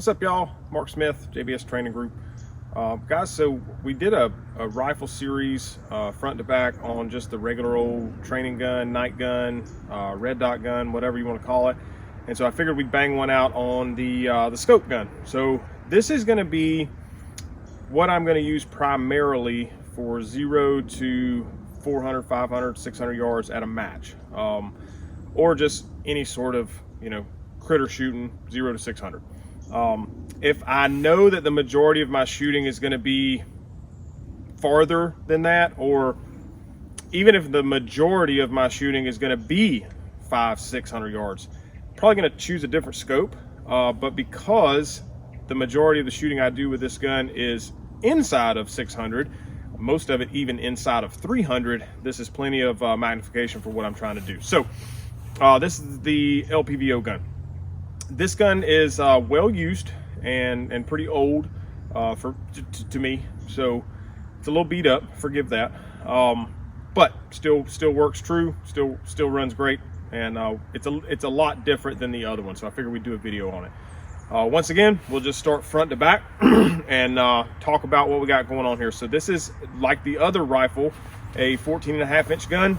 What's up, y'all? Mark Smith, JBS Training Group. Guys, so we did a rifle series front to back on just the regular old training gun, night gun, red dot gun, whatever you want to call it. And so I figured we'd bang one out on the scope gun. So this is going to be what I'm going to use primarily for 0 to 400, 500, 600 yards at a match, or just any sort of, critter shooting 0 to 600. If I know that the majority of my shooting is going to be farther than that, or even if the majority of my shooting is going to be 500-600 yards, probably going to choose a different scope. But because the majority of the shooting I do with this gun is inside of 600, most of it even inside of 300, this is plenty of magnification for what I'm trying to do. So this is the LPVO gun. This gun is well used and pretty old to me, so it's a little beat up, forgive that, but still works true, still runs great, and it's a lot different than the other one, so I figured we'd do a video on it. Once again, we'll just start front to back and talk about what we got going on here. So this is, like the other rifle, a 14.5-inch gun,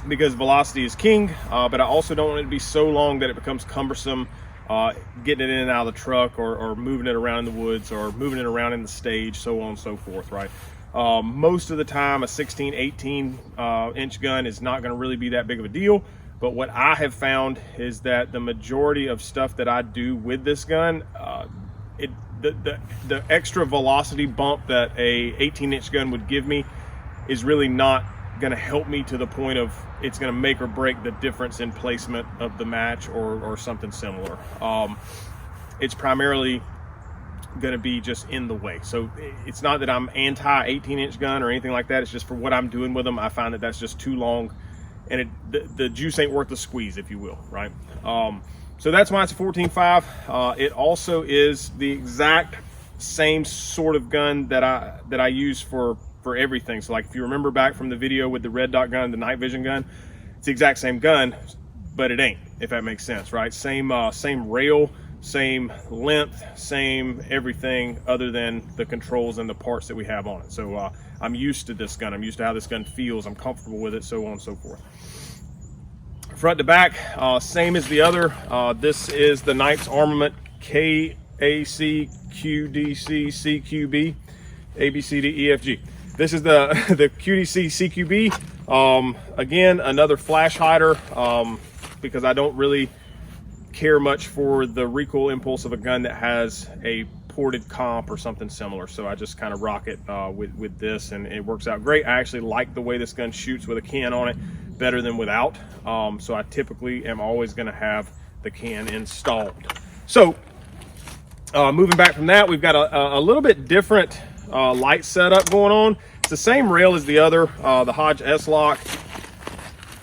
because velocity is king, but I also don't want it to be so long that it becomes cumbersome getting it in and out of the truck, or moving it around in the woods, or moving it around in the stage, so on and so forth, right? Most of the time, a 16-18 inch gun is not going to really be that big of a deal, but what I have found is that the majority of stuff that I do with this gun, the extra velocity bump that a 18-inch gun would give me is really not going to help me to the point of it's going to make or break the difference in placement of the match, or something similar. It's primarily going to be just in the way. So it's not that I'm anti 18-inch gun or anything like that. It's just for what I'm doing with them, I find that that's just too long, and the juice ain't worth the squeeze, if you will, right? So that's why it's a 14.5. It also is the exact same sort of gun that I use for everything. So like, if you remember back from the video with the red dot gun, the night vision gun, it's the exact same gun, but it ain't, if that makes sense, right? Same rail, same length, same everything, other than the controls and the parts that we have on it. So I'm used to this gun. I'm used to how this gun feels. I'm comfortable with it, so on and so forth. Front to back, same as the other. This is the Knights Armament KAC QDC CQB ABCDEFG. This is the QDC CQB. Again, another flash hider, because I don't really care much for the recoil impulse of a gun that has a ported comp or something similar. So I just kind of rock it with this, and it works out great. I actually like the way this gun shoots with a can on it better than without. So I typically am always going to have the can installed. So moving back from that, we've got a little bit different light setup going on. It's the same rail as the other, the Hodge S-Lock.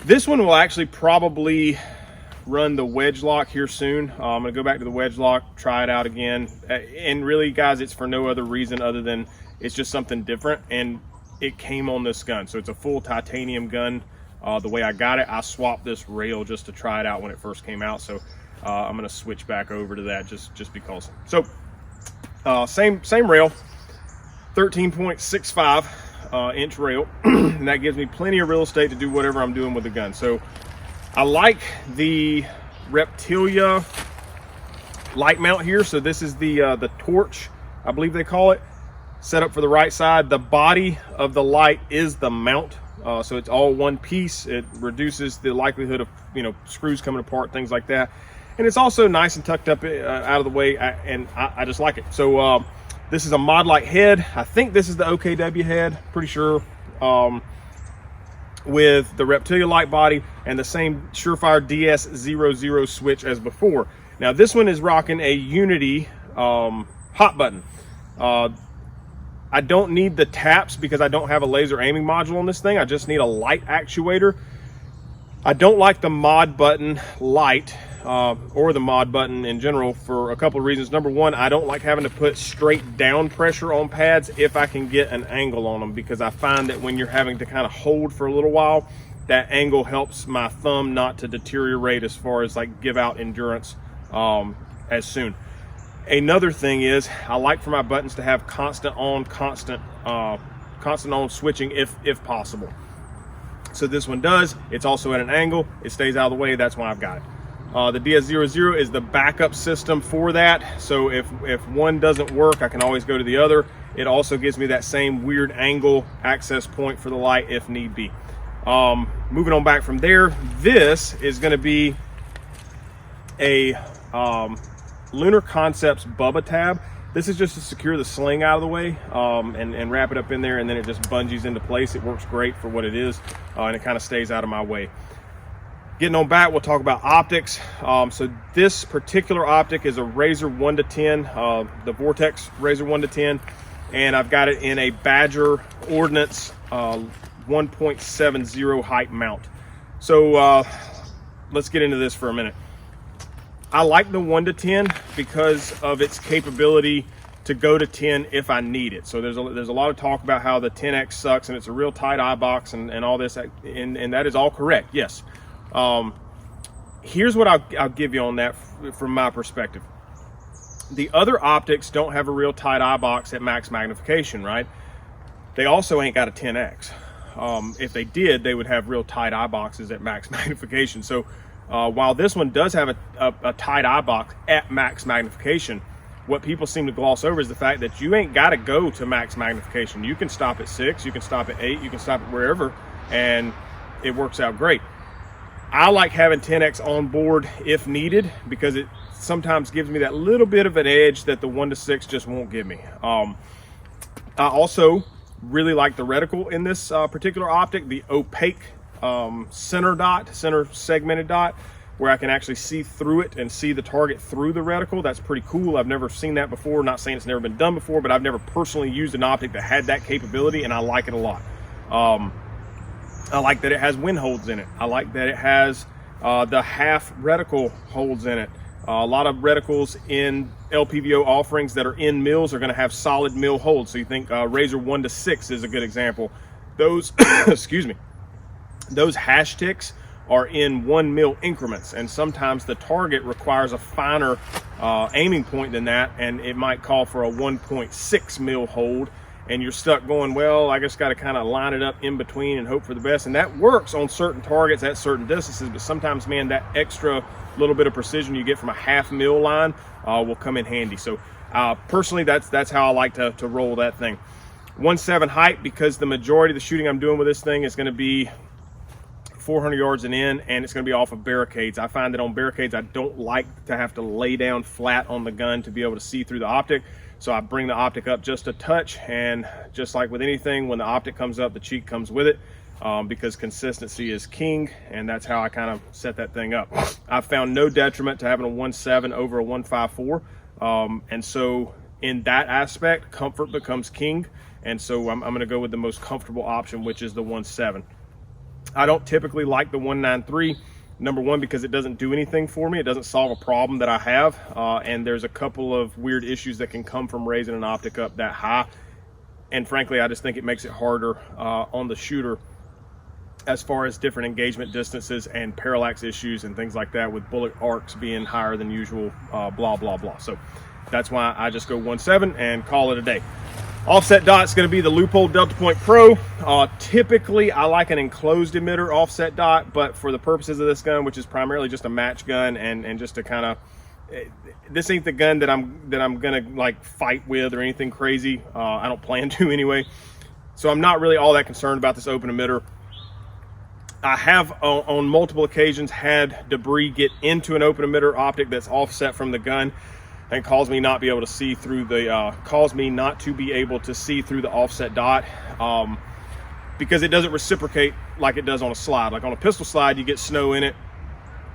This one will actually probably run the wedge lock here soon. I'm gonna go back to the wedge lock, try it out again, and really, guys, it's for no other reason other than it's just something different, and it came on this gun. So it's a full titanium gun. The way I got it, I swapped this rail just to try it out when it first came out. So I'm gonna switch back over to that just because. So same rail, 13.65 inch rail, and that gives me plenty of real estate to do whatever I'm doing with the gun. So I like the Reptilia light mount here. So this is the torch, I believe they call it, set up for the right side. The body of the light is the mount, so it's all one piece. It reduces the likelihood of screws coming apart, things like that, and it's also nice and tucked up out of the way, and I just like it. So this is a Mod Light head. I think this is the OKW head, pretty sure, with the Reptilia light body and the same Surefire DS00 switch as before. Now this one is rocking a Unity hot button. I don't need the taps because I don't have a laser aiming module on this thing. I just need a light actuator. I don't like the mod button light, or the mod button in general, for a couple of reasons. Number one, I don't like having to put straight down pressure on pads if I can get an angle on them, because I find that when you're having to kind of hold for a little while, that angle helps my thumb not to deteriorate as far as like give out endurance as soon. Another thing is I like for my buttons to have constant on, constant on switching if possible. So this one does. It's also at an angle. It stays out of the way. That's why I've got it. The DS00 is the backup system for that. So if one doesn't work, I can always go to the other. It also gives me that same weird angle access point for the light if need be. Moving on back from there, this is going to be a Lunar Concepts Bubba tab. This is just to secure the sling out of the way and wrap it up in there, and then it just bungees into place. It works great for what it is, and it kind of stays out of my way. Getting on back, we'll talk about optics. So this particular optic is a Razor 1 to 10, the Vortex Razor 1 to 10, and I've got it in a Badger Ordnance 1.70 height mount. So let's get into this for a minute. I like the 1 to 10 because of its capability to go to 10 if I need it. So there's a lot of talk about how the 10X sucks and it's a real tight eye box and all this, and that is all correct, yes. Here's what I'll give you on that from my perspective. The other optics don't have a real tight eye box at max magnification, right? They also ain't got a 10X. If they did, they would have real tight eye boxes at max magnification. So while this one does have a tight eye box at max magnification, what people seem to gloss over is the fact that you ain't got to go to max magnification. You can stop at 6, you can stop at 8, you can stop at wherever, and it works out great. I like having 10X on board if needed because it sometimes gives me that little bit of an edge that the 1 to 6 just won't give me. I also really like the reticle in this particular optic, the opaque center segmented dot, where I can actually see through it and see the target through the reticle. That's pretty cool. I've never seen that before. Not saying it's never been done before, but I've never personally used an optic that had that capability, and I like it a lot. I like that it has wind holds in it. I like that it has the half reticle holds in it. A lot of reticles in LPVO offerings that are in mills are going to have solid mill holds. So you think Razor 1 to 6 is a good example. Those, excuse me, those hash ticks are in 1 mil increments, and sometimes the target requires a finer aiming point than that, and it might call for a 1.6 mil hold, and you're stuck going, well, I just got to kind of line it up in between and hope for the best. And that works on certain targets at certain distances, but sometimes, man, that extra little bit of precision you get from a half mil line will come in handy. So personally, that's how I like to roll that thing. 1.7 height, because the majority of the shooting I'm doing with this thing is going to be 400 yards and in, and it's going to be off of barricades. I find that on barricades, I don't like to have to lay down flat on the gun to be able to see through the optic. So I bring the optic up just a touch, and just like with anything, when the optic comes up, the cheek comes with it, because consistency is king, and that's how I kind of set that thing up. I've found no detriment to having a 1.7 over a 1.54, and so in that aspect, comfort becomes king, and so I'm going to go with the most comfortable option, which is the 1.7. I don't typically like the 1.93. Number one, because it doesn't do anything for me. It doesn't solve a problem that I have. And there's a couple of weird issues that can come from raising an optic up that high. And frankly, I just think it makes it harder on the shooter as far as different engagement distances and parallax issues and things like that, with bullet arcs being higher than usual, blah, blah, blah. So that's why I just go 1.7 and call it a day. Offset dot is going to be the Loophole Delta Point Pro. Typically, I like an enclosed emitter offset dot, but for the purposes of this gun, which is primarily just a match gun and just to kind of, this ain't the gun that I'm gonna like fight with or anything crazy. I don't plan to anyway, so I'm not really all that concerned about this open emitter. I have on multiple occasions had debris get into an open emitter optic that's offset from the gun, and cause me not to be able to see through the offset dot, because it doesn't reciprocate like it does on a slide. Like on a pistol slide, you get snow in it,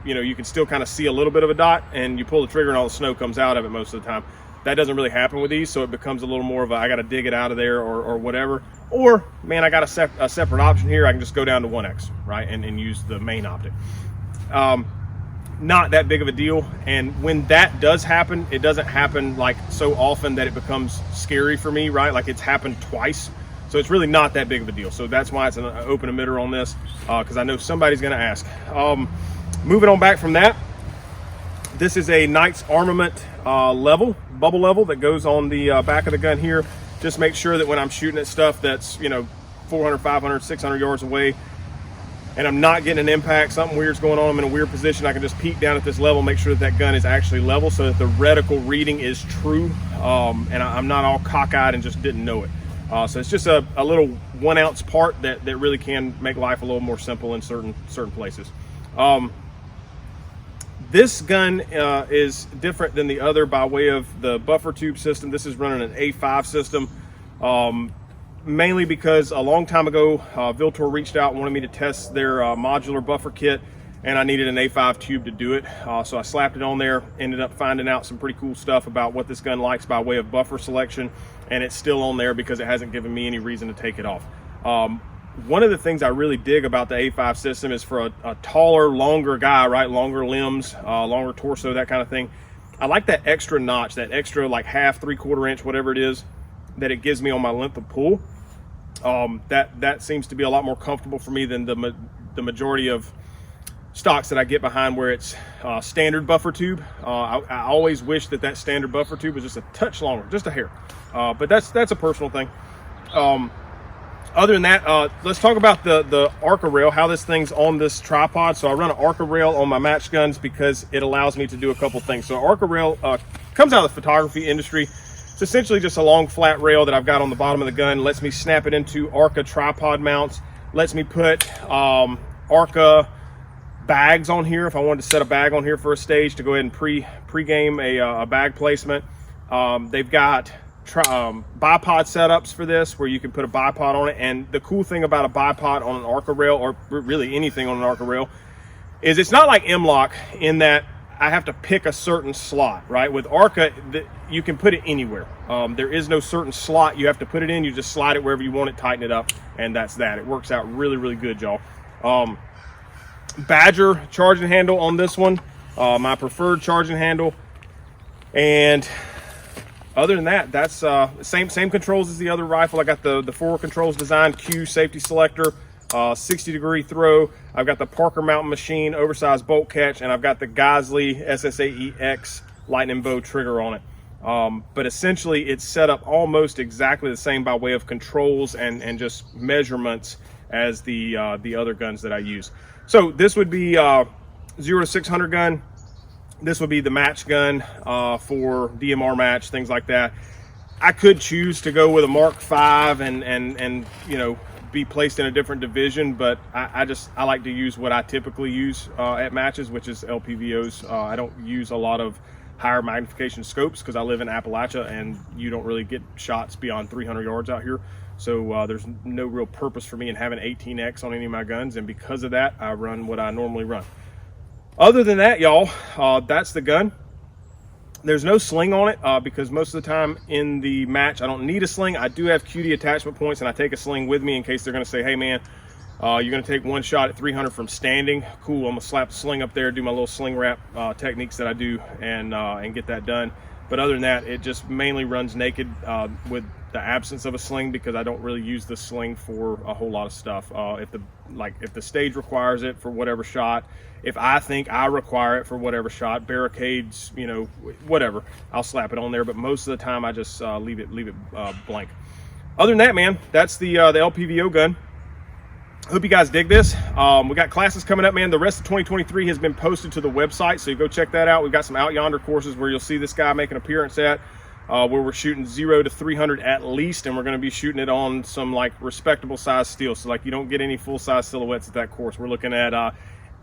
you know, you can still kind of see a little bit of a dot, and you pull the trigger and all the snow comes out of it most of the time. That doesn't really happen with these, so it becomes a little more of a, I got to dig it out of there or whatever. Or, man, I got a separate option here. I can just go down to 1X, right, and use the main optic. Not that big of a deal, and when that does happen, it doesn't happen like so often that it becomes scary for me, right? Like it's happened twice, so it's really not that big of a deal. So that's why it's an open emitter on this, because I know somebody's going to ask. Moving on back from that, this is a Knights Armament level bubble level that goes on the back of the gun here. Just make sure that when I'm shooting at stuff that's, you know, 400, 500, 600 yards away, and I'm not getting an impact, something weird's going on, I'm in a weird position, I can just peek down at this level, make sure that that gun is actually level so that the reticle reading is true, and I'm not all cockeyed and just didn't know it. So it's just a little 1 ounce part that really can make life a little more simple in certain places. This gun is different than the other by way of the buffer tube system. This is running an A5 system, mainly because a long time ago, Viltor reached out and wanted me to test their modular buffer kit, and I needed an A5 tube to do it. So I slapped it on there, ended up finding out some pretty cool stuff about what this gun likes by way of buffer selection, and it's still on there because it hasn't given me any reason to take it off. One of the things I really dig about the A5 system is for a taller, longer guy, right? Longer limbs, longer torso, that kind of thing. I like that extra notch, that extra like half, 3/4 inch, whatever it is, that it gives me on my length of pull. That seems to be a lot more comfortable for me than the majority of stocks that I get behind where it's standard buffer tube. I always wish that standard buffer tube was just a touch longer, just a hair. But that's a personal thing. Other than that, let's talk about the ARCA rail, how this thing's on this tripod. So I run an ARCA rail on my match guns because it allows me to do a couple things. So ARCA rail comes out of the photography industry. It's essentially just a long flat rail that I've got on the bottom of the gun, lets me snap it into ARCA tripod mounts, lets me put ARCA bags on here if I wanted to set a bag on here for a stage to go ahead and pre-game a bag placement. They've got bipod setups for this where you can put a bipod on it, and the cool thing about a bipod on an ARCA rail, or really anything on an ARCA rail, is it's not like M-LOK in that I have to pick a certain slot, right? With ARCA, you can put it anywhere. There is no certain slot you have to put it in. You just slide it wherever you want it, tighten it up, and that's that. It works out really, really good, y'all. Badger charging handle on this one, my preferred charging handle. And other than that, that's same controls as the other rifle. I got the 4 controls designed, Q safety selector, 60-degree throw. I've got the Parker Mountain Machine oversized bolt catch, and I've got the Geisley SSAE-X lightning bow trigger on it. But essentially, it's set up almost exactly the same by way of controls and just measurements as the other guns that I use. So this would be 0 to 600 gun. This would be the match gun for DMR match, things like that. I could choose to go with a Mark V and you know, be placed in a different division, but I like to use what I typically use at matches, which is LPVOs. I don't use a lot of higher magnification scopes because I live in Appalachia and you don't really get shots beyond 300 yards out here. So there's no real purpose for me in having 18X on any of my guns, and because of that, I run what I normally run. Other than that, y'all, that's the gun. There's no sling on it because most of the time in the match, I don't need a sling. I do have QD attachment points, and I take a sling with me in case they're going to say, hey, man, you're going to take one shot at 300 from standing. Cool, I'm going to slap the sling up there, do my little sling wrap techniques that I do, and get that done. But other than that, it just mainly runs naked with the absence of a sling because I don't really use the sling for a whole lot of stuff. If the stage requires it for whatever shot, if I think I require it for whatever shot, barricades, you know, whatever, I'll slap it on there. But most of the time, I just leave it blank. Other than that, man, that's the LPVO gun. Hope you guys dig this. We got classes coming up, man. The rest of 2023 has been posted to the website, so you go check that out. We've got some Out Yonder courses where you'll see this guy make an appearance at, where we're shooting 0 to 300 at least, and we're going to be shooting it on some like respectable size steel. So like you don't get any full size silhouettes at that course. We're looking at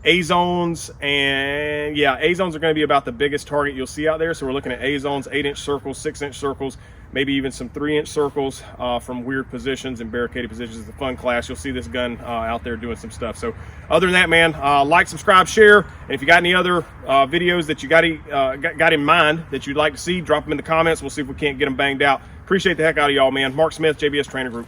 A zones, and yeah, A zones are going to be about the biggest target you'll see out there. So we're looking at A zones, 8-inch circles, 6-inch circles, maybe even some 3-inch circles from weird positions and barricaded positions. It's a fun class. You'll see this gun out there doing some stuff. So other than that, man, like, subscribe, share. And if you got any other videos that you got in mind that you'd like to see, drop them in the comments. We'll see if we can't get them banged out. Appreciate the heck out of y'all, man. Mark Smith, JBS Trainer Group.